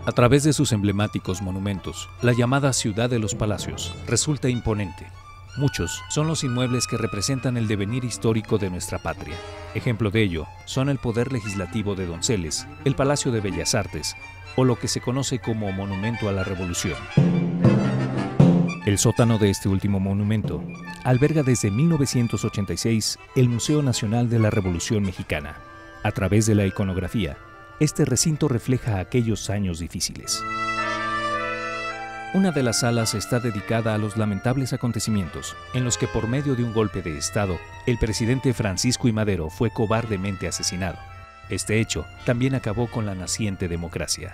A través de sus emblemáticos monumentos, la llamada Ciudad de los Palacios resulta imponente. Muchos son los inmuebles que representan el devenir histórico de nuestra patria. Ejemplo de ello son el Poder Legislativo de Donceles, el Palacio de Bellas Artes o lo que se conoce como Monumento a la Revolución. El sótano de este último monumento alberga desde 1986 el Museo Nacional de la Revolución Mexicana. A través de la iconografía, este recinto refleja aquellos años difíciles. Una de las salas está dedicada a los lamentables acontecimientos en los que por medio de un golpe de Estado, el presidente Francisco I. Madero fue cobardemente asesinado. Este hecho también acabó con la naciente democracia.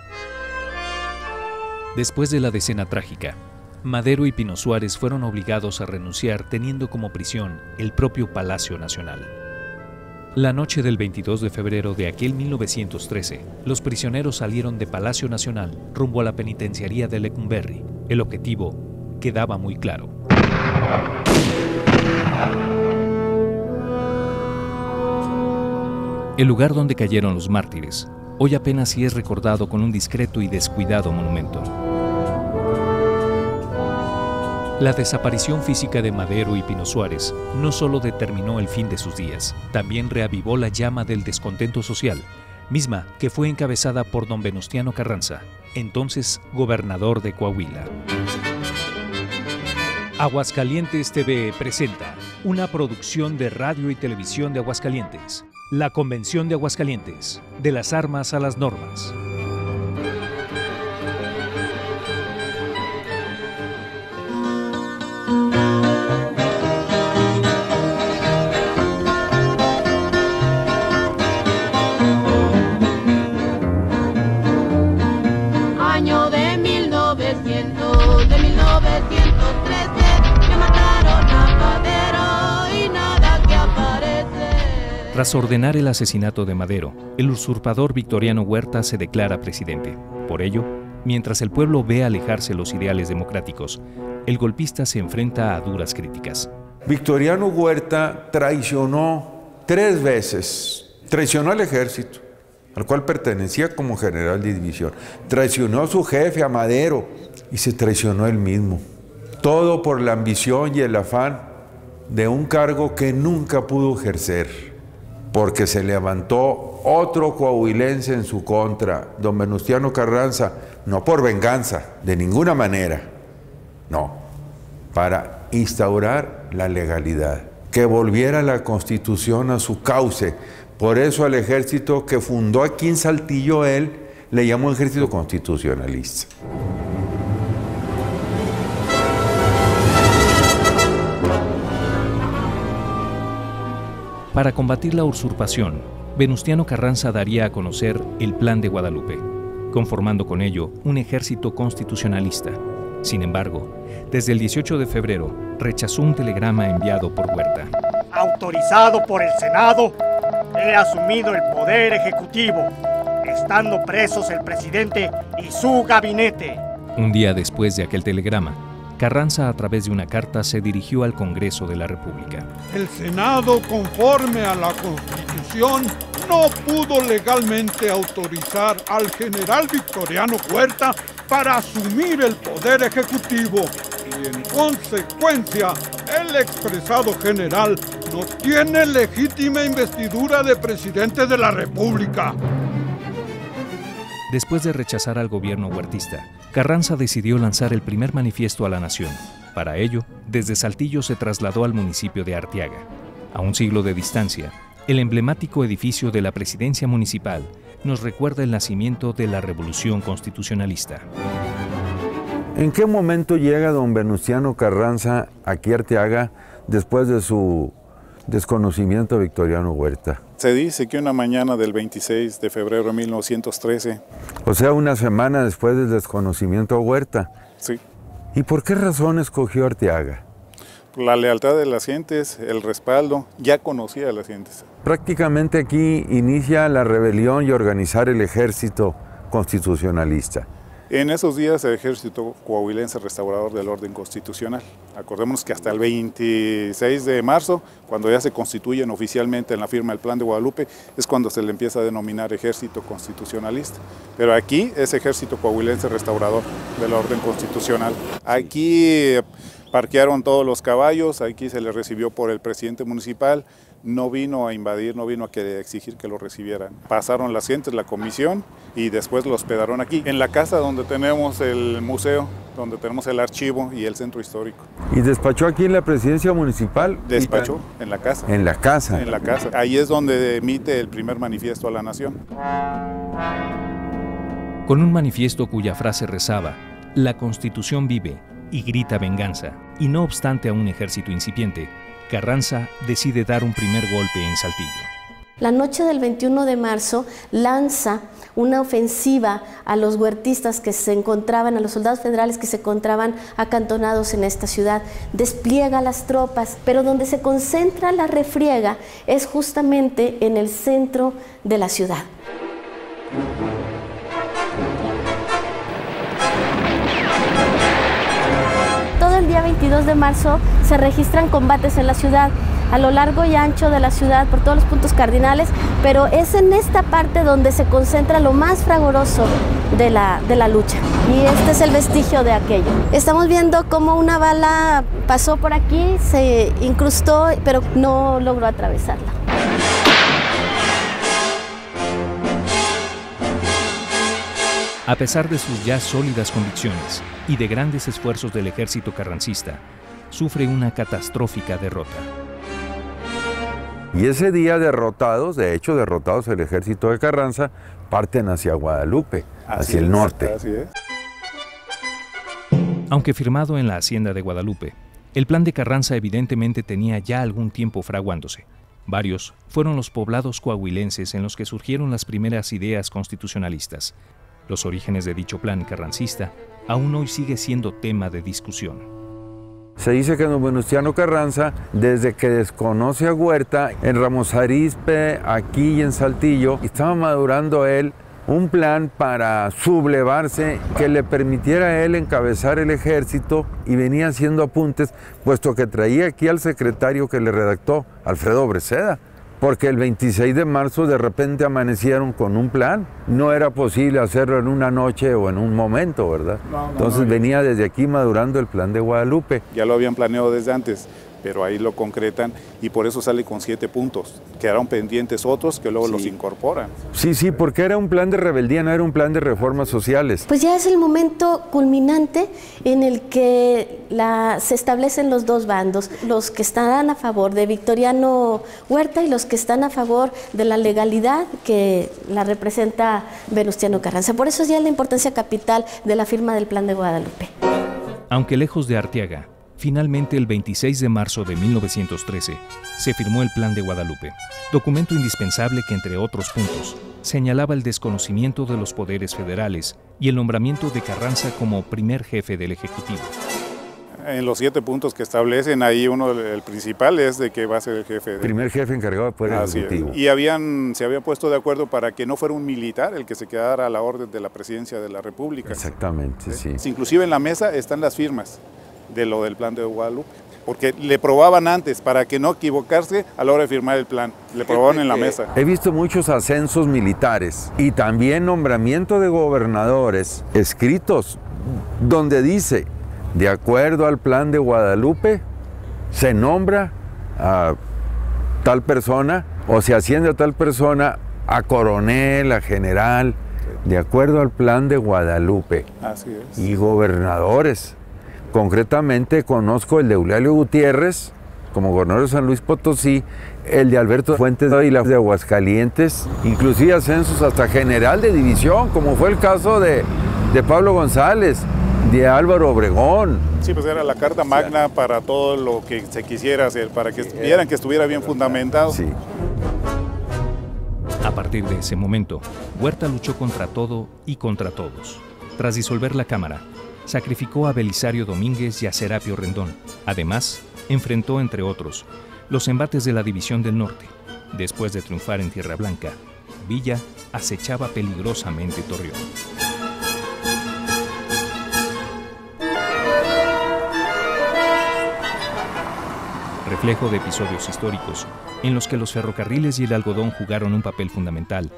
Después de la decena trágica, Madero y Pino Suárez fueron obligados a renunciar teniendo como prisión el propio Palacio Nacional. La noche del 22 de febrero de aquel 1913, los prisioneros salieron de Palacio Nacional rumbo a la penitenciaría de Lecumberri. El objetivo quedaba muy claro. El lugar donde cayeron los mártires, hoy apenas sí es recordado con un discreto y descuidado monumento. La desaparición física de Madero y Pino Suárez no solo determinó el fin de sus días, también reavivó la llama del descontento social, misma que fue encabezada por don Venustiano Carranza, entonces gobernador de Coahuila. Aguascalientes TV presenta una producción de Radio y Televisión de Aguascalientes, la Convención de Aguascalientes, de las armas a las normas. Año de 1913, que mataron a Madero y nada que aparece. Tras ordenar el asesinato de Madero, el usurpador Victoriano Huerta se declara presidente. Por ello, mientras el pueblo ve alejarse los ideales democráticos, el golpista se enfrenta a duras críticas. Victoriano Huerta traicionó 3 veces. Traicionó al ejército, al cual pertenecía como general de división. Traicionó a su jefe, a Madero, y se traicionó él mismo. Todo por la ambición y el afán de un cargo que nunca pudo ejercer, porque se levantó otro coahuilense en su contra, don Venustiano Carranza, no por venganza, de ninguna manera, no, para instaurar la legalidad, que volviera la Constitución a su cauce. Por eso al ejército que fundó aquí en Saltillo él, le llamó ejército constitucionalista. Para combatir la usurpación, Venustiano Carranza daría a conocer el Plan de Guadalupe, conformando con ello un ejército constitucionalista. Sin embargo, desde el 18 de febrero rechazó un telegrama enviado por Huerta. Autorizado por el Senado, he asumido el poder ejecutivo, estando presos el presidente y su gabinete. Un día después de aquel telegrama, Carranza, a través de una carta, se dirigió al Congreso de la República. El Senado, conforme a la Constitución, no pudo legalmente autorizar al general Victoriano Huerta para asumir el poder ejecutivo y, en consecuencia, el expresado general no tiene legítima investidura de presidente de la República. Después de rechazar al gobierno huertista, Carranza decidió lanzar el primer manifiesto a la nación. Para ello, desde Saltillo se trasladó al municipio de Arteaga. A un siglo de distancia, el emblemático edificio de la presidencia municipal nos recuerda el nacimiento de la Revolución Constitucionalista. ¿En qué momento llega don Venustiano Carranza aquí a Arteaga después de su desconocimiento a Victoriano Huerta? Se dice que una mañana del 26 de febrero de 1913. O sea, una semana después del desconocimiento a Huerta. Sí. ¿Y por qué razón escogió Arteaga? La lealtad de las gentes, el respaldo, ya conocía a las gentes. Prácticamente aquí inicia la rebelión y organizar el ejército constitucionalista. En esos días el Ejército Coahuilense Restaurador del Orden Constitucional. Acordémonos que hasta el 26 de marzo, cuando ya se constituyen oficialmente en la firma del Plan de Guadalupe, es cuando se le empieza a denominar Ejército Constitucionalista. Pero aquí es Ejército Coahuilense Restaurador del Orden Constitucional. Aquí parquearon todos los caballos, aquí se les recibió por el presidente municipal, no vino a invadir, no vino a exigir que lo recibieran. Pasaron las gentes, la comisión, y después lo hospedaron aquí, en la casa donde tenemos el museo, donde tenemos el archivo y el centro histórico. ¿Y despachó aquí en la presidencia municipal? Despachó en la casa. En la casa. En la casa. Ahí es donde emite el primer manifiesto a la nación. Con un manifiesto cuya frase rezaba: "La Constitución vive y grita venganza", y no obstante a un ejército incipiente, Carranza decide dar un primer golpe en Saltillo. La noche del 21 de marzo lanza una ofensiva a los huertistas que se encontraban, a los soldados federales que se encontraban acantonados en esta ciudad. Despliega las tropas, pero donde se concentra la refriega es justamente en el centro de la ciudad. Todo el día 22 de marzo se registran combates en la ciudad, a lo largo y ancho de la ciudad, por todos los puntos cardinales, pero es en esta parte donde se concentra lo más fragoroso de la lucha. Y este es el vestigio de aquello. Estamos viendo cómo una bala pasó por aquí, se incrustó, pero no logró atravesarla. A pesar de sus ya sólidas convicciones y de grandes esfuerzos del ejército carrancista, sufre una catastrófica derrota. Y ese día derrotados el ejército de Carranza, parten hacia Guadalupe, hacia el norte. Así es. Aunque firmado en la hacienda de Guadalupe, el plan de Carranza evidentemente tenía ya algún tiempo fraguándose. Varios fueron los poblados coahuilenses en los que surgieron las primeras ideas constitucionalistas. Los orígenes de dicho plan carrancista aún hoy sigue siendo tema de discusión. Se dice que don Venustiano Carranza, desde que desconoce a Huerta, en Ramos Arizpe, aquí y en Saltillo, estaba madurando él un plan para sublevarse que le permitiera a él encabezar el ejército, y venía haciendo apuntes, puesto que traía aquí al secretario que le redactó, Alfredo Breceda, porque el 26 de marzo de repente amanecieron con un plan. No era posible hacerlo en una noche o en un momento, ¿verdad? Entonces venía desde aquí madurando el plan de Guadalupe. Ya lo habían planeado desde antes, pero ahí lo concretan y por eso sale con 7 puntos. Quedaron pendientes otros que luego los incorporan. Sí, porque era un plan de rebeldía, no era un plan de reformas sociales. Pues ya es el momento culminante en el que se establecen los dos bandos, los que están a favor de Victoriano Huerta y los que están a favor de la legalidad que la representa Venustiano Carranza. Por eso es ya la importancia capital de la firma del Plan de Guadalupe. Aunque lejos de Arteaga, finalmente el 26 de marzo de 1913 se firmó el Plan de Guadalupe, documento indispensable que, entre otros puntos, señalaba el desconocimiento de los poderes federales y el nombramiento de Carranza como primer jefe del Ejecutivo. En los 7 puntos que establecen, ahí el principal es de que va a ser el jefe. Primer jefe encargado del Poder Ejecutivo. Y se habían puesto de acuerdo para que no fuera un militar el que se quedara a la orden de la presidencia de la República. Exactamente, sí. Inclusive en la mesa están las firmas de lo del Plan de Guadalupe, porque le probaban antes para que no equivocarse a la hora de firmar el plan, le probaban en la mesa. He visto muchos ascensos militares y también nombramiento de gobernadores escritos donde dice: de acuerdo al Plan de Guadalupe se nombra a tal persona o se asciende a tal persona a coronel, a general, de acuerdo al Plan de Guadalupe. Así es. Y gobernadores. Concretamente conozco el de Eulalio Gutiérrez como gobernador de San Luis Potosí, el de Alberto Fuentes y la de Aguascalientes, inclusive ascensos hasta general de división, como fue el caso de Pablo González, de Álvaro Obregón. Sí, pues era la carta magna para todo lo que se quisiera hacer, para que vieran que estuviera bien fundamentado. Sí. A partir de ese momento, Huerta luchó contra todo y contra todos. Tras disolver la Cámara, sacrificó a Belisario Domínguez y a Serapio Rendón. Además, enfrentó, entre otros, los embates de la División del Norte. Después de triunfar en Tierra Blanca, Villa acechaba peligrosamente Torreón. reflejo de episodios históricos en los que los ferrocarriles y el algodón jugaron un papel fundamental.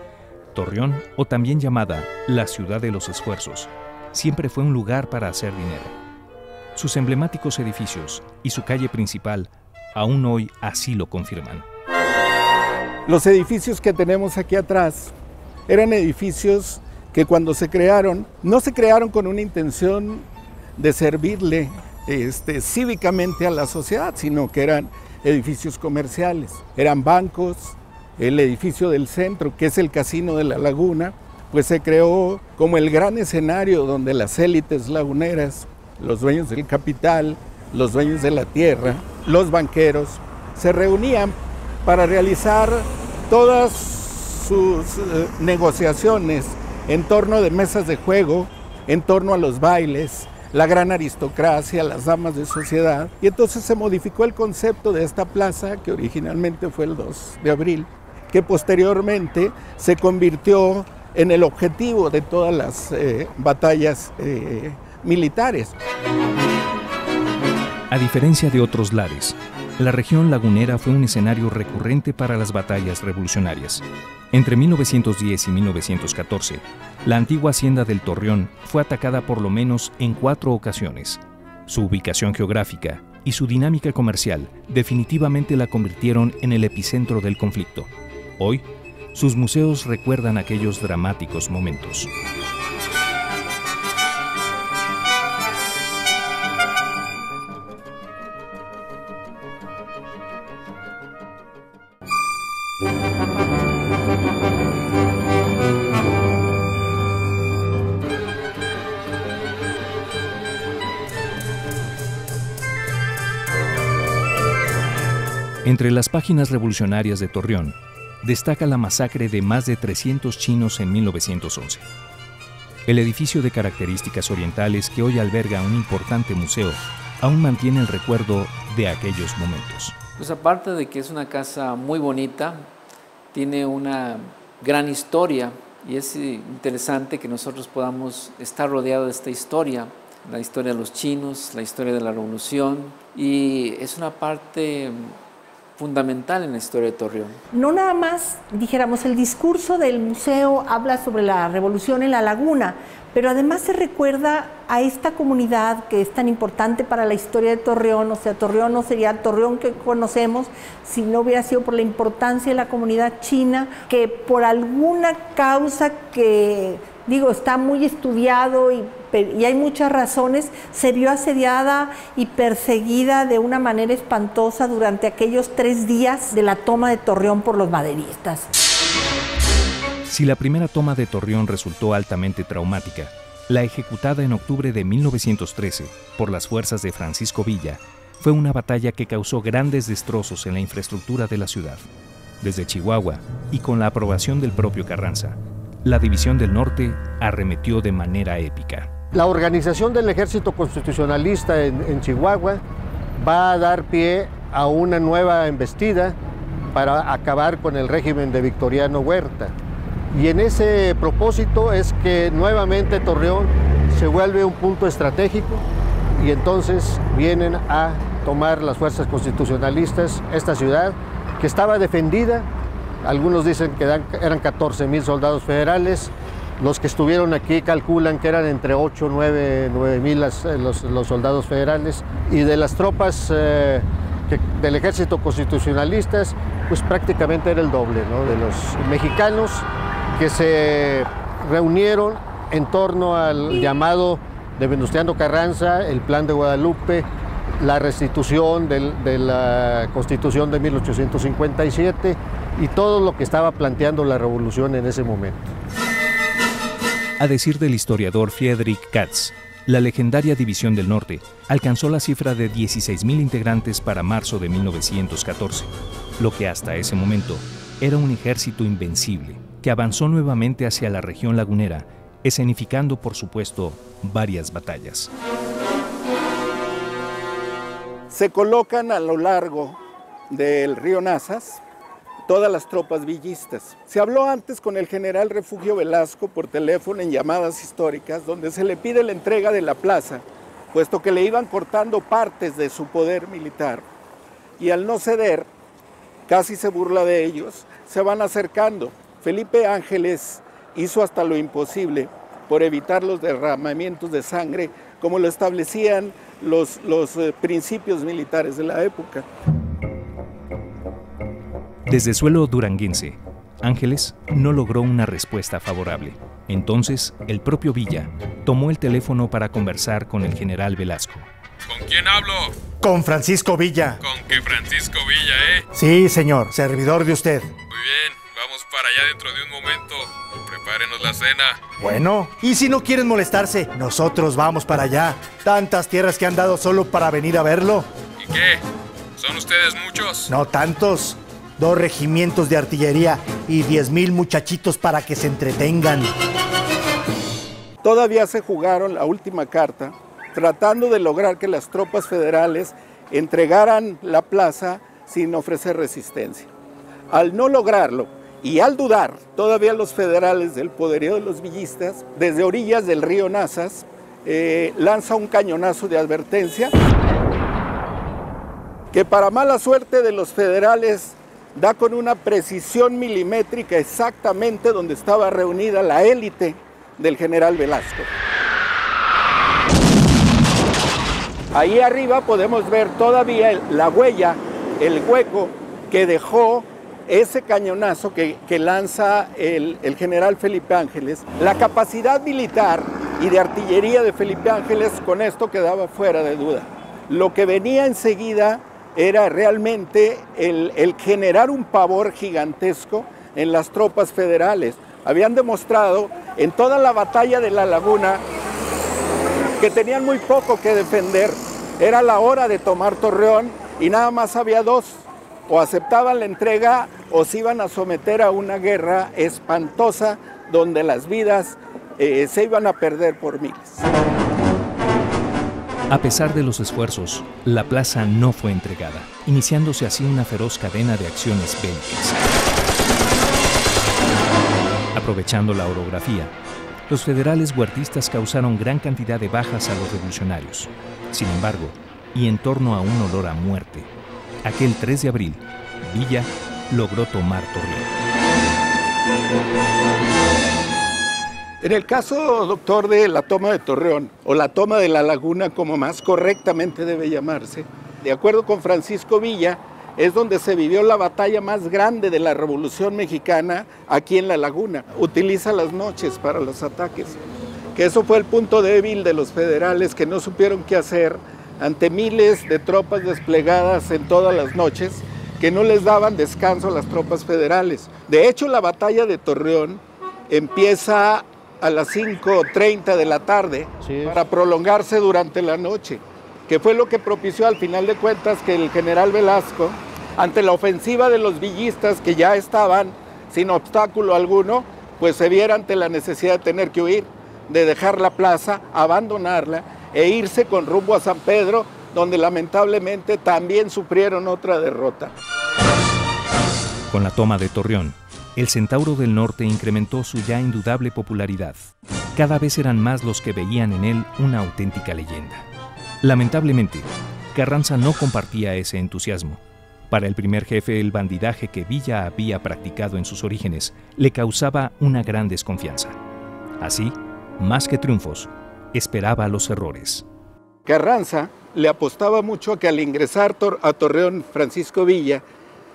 Torreón, o también llamada la ciudad de los esfuerzos, siempre fue un lugar para hacer dinero. Sus emblemáticos edificios y su calle principal aún hoy así lo confirman. Los edificios que tenemos aquí atrás eran edificios que cuando se crearon, no se crearon con una intención de servirle cívicamente a la sociedad, sino que eran edificios comerciales, eran bancos. El edificio del centro, que es el Casino de la Laguna, pues se creó como el gran escenario donde las élites laguneras, los dueños del capital, los dueños de la tierra, los banqueros, se reunían para realizar todas sus negociaciones en torno de mesas de juego, en torno a los bailes, la gran aristocracia, las damas de sociedad. Y entonces se modificó el concepto de esta plaza, que originalmente fue el 2 de abril, que posteriormente se convirtió en el objetivo de todas las batallas militares. A diferencia de otros lares, la región lagunera fue un escenario recurrente para las batallas revolucionarias. Entre 1910 y 1914, la antigua hacienda del Torreón fue atacada por lo menos en 4 ocasiones. Su ubicación geográfica y su dinámica comercial definitivamente la convirtieron en el epicentro del conflicto. Hoy, sus museos recuerdan aquellos dramáticos momentos. Entre las páginas revolucionarias de Torreón, destaca la masacre de más de 300 chinos en 1911. El edificio de características orientales, que hoy alberga un importante museo, aún mantiene el recuerdo de aquellos momentos. Pues aparte de que es una casa muy bonita, tiene una gran historia y es interesante que nosotros podamos estar rodeados de esta historia, la historia de los chinos, la historia de la revolución, y es una parte fundamental en la historia de Torreón. No nada más, dijéramos, el discurso del museo habla sobre la revolución en la laguna, pero además se recuerda a esta comunidad que es tan importante para la historia de Torreón. O sea, Torreón no sería el Torreón que conocemos si no hubiera sido por la importancia de la comunidad china, que por alguna causa que, digo, está muy estudiado y hay muchas razones, se vio asediada y perseguida de una manera espantosa durante aquellos 3 días de la toma de Torreón por los maderistas. Si la primera toma de Torreón resultó altamente traumática, la ejecutada en octubre de 1913 por las fuerzas de Francisco Villa fue una batalla que causó grandes destrozos en la infraestructura de la ciudad. Desde Chihuahua, y con la aprobación del propio Carranza, la División del Norte arremetió de manera épica. La organización del Ejército Constitucionalista en Chihuahua va a dar pie a una nueva embestida para acabar con el régimen de Victoriano Huerta. Y en ese propósito es que nuevamente Torreón se vuelve un punto estratégico y entonces vienen a tomar las fuerzas constitucionalistas esta ciudad que estaba defendida. Algunos dicen que eran 14,000 soldados federales. Los que estuvieron aquí calculan que eran entre 8 o 9,000 los soldados federales. Y de las tropas del ejército constitucionalistas, pues prácticamente era el doble, ¿no? De los mexicanos que se reunieron en torno al llamado de Venustiano Carranza, el Plan de Guadalupe, la restitución de la Constitución de 1857 y todo lo que estaba planteando la revolución en ese momento. A decir del historiador Friedrich Katz, la legendaria División del Norte alcanzó la cifra de 16,000 integrantes para marzo de 1914, lo que hasta ese momento era un ejército invencible que avanzó nuevamente hacia la región lagunera, escenificando, por supuesto, varias batallas. Se colocan a lo largo del río Nazas todas las tropas villistas. Se habló antes con el general Refugio Velasco por teléfono en llamadas históricas, donde se le pide la entrega de la plaza, puesto que le iban cortando partes de su poder militar. y al no ceder, casi se burla de ellos, se van acercando. Felipe Ángeles hizo hasta lo imposible por evitar los derramamientos de sangre, como lo establecían los principios militares de la época. Desde suelo duranguense, Ángeles no logró una respuesta favorable. Entonces, el propio Villa tomó el teléfono para conversar con el general Velasco. ¿Con quién hablo? Con Francisco Villa. ¿Con qué Francisco Villa, Sí, señor, servidor de usted. Muy bien, vamos para allá dentro de un momento. Prepárenos la cena. Bueno, y si no quieren molestarse, nosotros vamos para allá. Tantas tierras que han dado solo para venir a verlo. ¿Y qué? ¿Son ustedes muchos? No tantos. 2 regimientos de artillería y 10,000 muchachitos para que se entretengan. Todavía se jugaron la última carta, tratando de lograr que las tropas federales entregaran la plaza sin ofrecer resistencia. Al no lograrlo y al dudar, todavía los federales del poderío de los villistas, desde orillas del río Nazas, lanza un cañonazo de advertencia que, para mala suerte de los federales, da con una precisión milimétrica exactamente donde estaba reunida la élite del general Velasco. Ahí arriba podemos ver todavía la huella, el hueco que dejó ese cañonazo que lanza el general Felipe Ángeles. La capacidad militar y de artillería de Felipe Ángeles con esto quedaba fuera de duda. Lo que venía enseguida era realmente el generar un pavor gigantesco en las tropas federales. Habían demostrado en toda la batalla de la Laguna que tenían muy poco que defender. Era la hora de tomar Torreón y nada más había 2. O aceptaban la entrega o se iban a someter a una guerra espantosa donde las vidas se iban a perder por miles. A pesar de los esfuerzos, la plaza no fue entregada, iniciándose así una feroz cadena de acciones bélicas. Aprovechando la orografía, los federales huertistas causaron gran cantidad de bajas a los revolucionarios. Sin embargo, y en torno a un olor a muerte, aquel 3 de abril, Villa logró tomar Torreón. En el caso, doctor, de la toma de Torreón, o la toma de la Laguna, como más correctamente debe llamarse, de acuerdo con Francisco Villa, es donde se vivió la batalla más grande de la Revolución Mexicana aquí en la Laguna. Utiliza las noches para los ataques, que eso fue el punto débil de los federales, que no supieron qué hacer ante miles de tropas desplegadas en todas las noches, que no les daban descanso a las tropas federales. De hecho, la batalla de Torreón empieza a las 5:30 de la tarde para prolongarse durante la noche, que fue lo que propició al final de cuentas que el general Velasco, ante la ofensiva de los villistas que ya estaban sin obstáculo alguno, pues se viera ante la necesidad de tener que huir, de dejar la plaza, abandonarla e irse con rumbo a San Pedro, donde lamentablemente también sufrieron otra derrota. Con la toma de Torreón, el Centauro del Norte incrementó su ya indudable popularidad. Cada vez eran más los que veían en él una auténtica leyenda. Lamentablemente, Carranza no compartía ese entusiasmo. Para el primer jefe, el bandidaje que Villa había practicado en sus orígenes le causaba una gran desconfianza. Así, más que triunfos, esperaba los errores. Carranza le apostaba mucho a que al ingresar a Torreón Francisco Villa,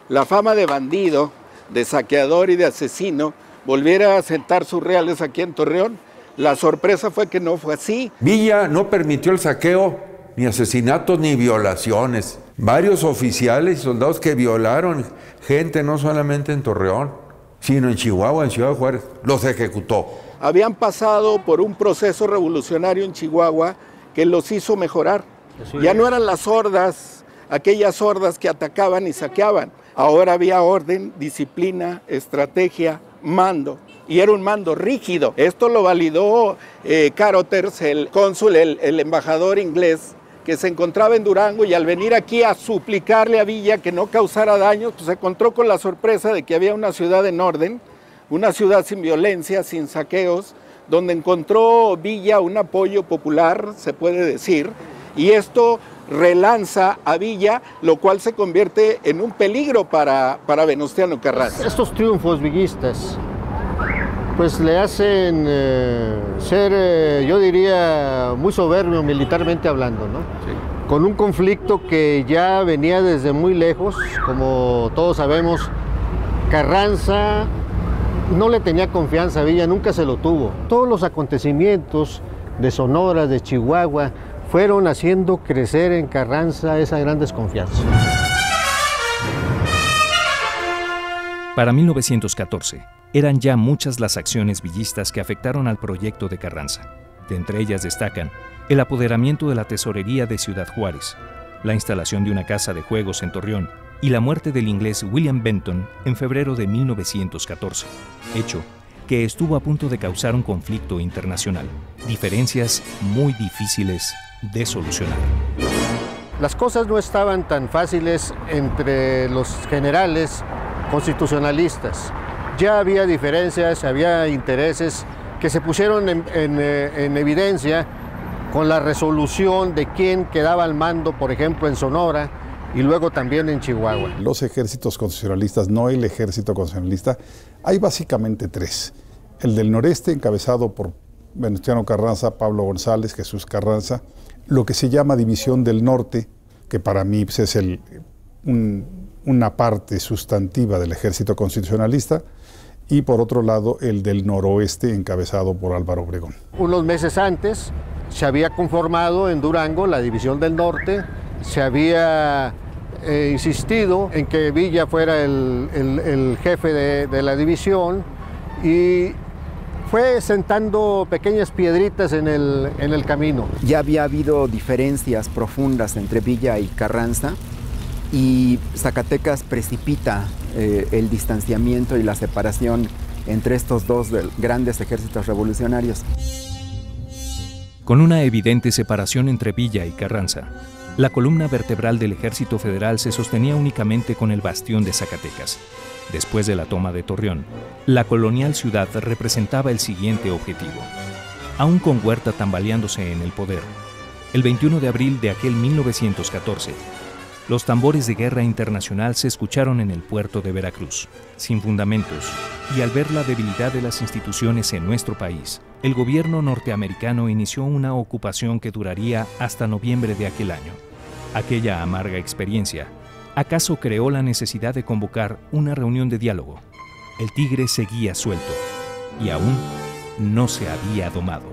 la fama de bandido, de saqueador y de asesino volviera a sentar sus reales aquí en Torreón. La sorpresa fue que no fue así. Villa no permitió el saqueo, ni asesinatos, ni violaciones. Varios oficiales y soldados que violaron gente no solamente en Torreón, sino en Chihuahua, en Ciudad Juárez, los ejecutó. Habían pasado por un proceso revolucionario en Chihuahua que los hizo mejorar. Ya no eran las hordas, aquellas hordas que atacaban y saqueaban. Ahora había orden, disciplina, estrategia, mando. Y era un mando rígido. Esto lo validó Carothers, el cónsul, el embajador inglés, que se encontraba en Durango, y al venir aquí a suplicarle a Villa que no causara daños, pues se encontró con la sorpresa de que había una ciudad en orden, una ciudad sin violencia, sin saqueos, donde encontró Villa un apoyo popular, se puede decir, y esto relanza a Villa, lo cual se convierte en un peligro para Venustiano Carranza. Estos triunfos villistas pues le hacen ser, yo diría, muy soberbio militarmente hablando, ¿no? Sí. Con un conflicto que ya venía desde muy lejos, como todos sabemos. Carranza no le tenía confianza a Villa, nunca se lo tuvo. Todos los acontecimientos de Sonora, de Chihuahua, fueron haciendo crecer en Carranza esa gran desconfianza. Para 1914, eran ya muchas las acciones villistas que afectaron al proyecto de Carranza. De entre ellas destacan el apoderamiento de la tesorería de Ciudad Juárez, la instalación de una casa de juegos en Torreón y la muerte del inglés William Benton en febrero de 1914, hecho que estuvo a punto de causar un conflicto internacional, diferencias muy difíciles de solucionar. Las cosas no estaban tan fáciles entre los generales constitucionalistas. Ya había diferencias, había intereses que se pusieron en evidencia con la resolución de quién quedaba al mando, por ejemplo, en Sonora y luego también en Chihuahua. Los ejércitos constitucionalistas, no el ejército constitucionalista, hay básicamente tres. El del noreste, encabezado por Venustiano Carranza, Pablo González, Jesús Carranza, lo que se llama División del Norte, que para mí pues, es una parte sustantiva del ejército constitucionalista, y por otro lado el del noroeste, encabezado por Álvaro Obregón. Unos meses antes se había conformado en Durango la División del Norte, se había insistido en que Villa fuera el jefe de la división y fue sentando pequeñas piedritas en el camino. Ya había habido diferencias profundas entre Villa y Carranza y Zacatecas precipita el distanciamiento y la separación entre estos dos grandes ejércitos revolucionarios. Con una evidente separación entre Villa y Carranza, la columna vertebral del Ejército Federal se sostenía únicamente con el bastión de Zacatecas. Después de la toma de Torreón, la colonial ciudad representaba el siguiente objetivo. Aún con Huerta tambaleándose en el poder, el 21 de abril de aquel 1914, los tambores de guerra internacional se escucharon en el puerto de Veracruz, sin fundamentos, y al ver la debilidad de las instituciones en nuestro país, el gobierno norteamericano inició una ocupación que duraría hasta noviembre de aquel año. Aquella amarga experiencia, ¿acaso creó la necesidad de convocar una reunión de diálogo? El tigre seguía suelto y aún no se había domado.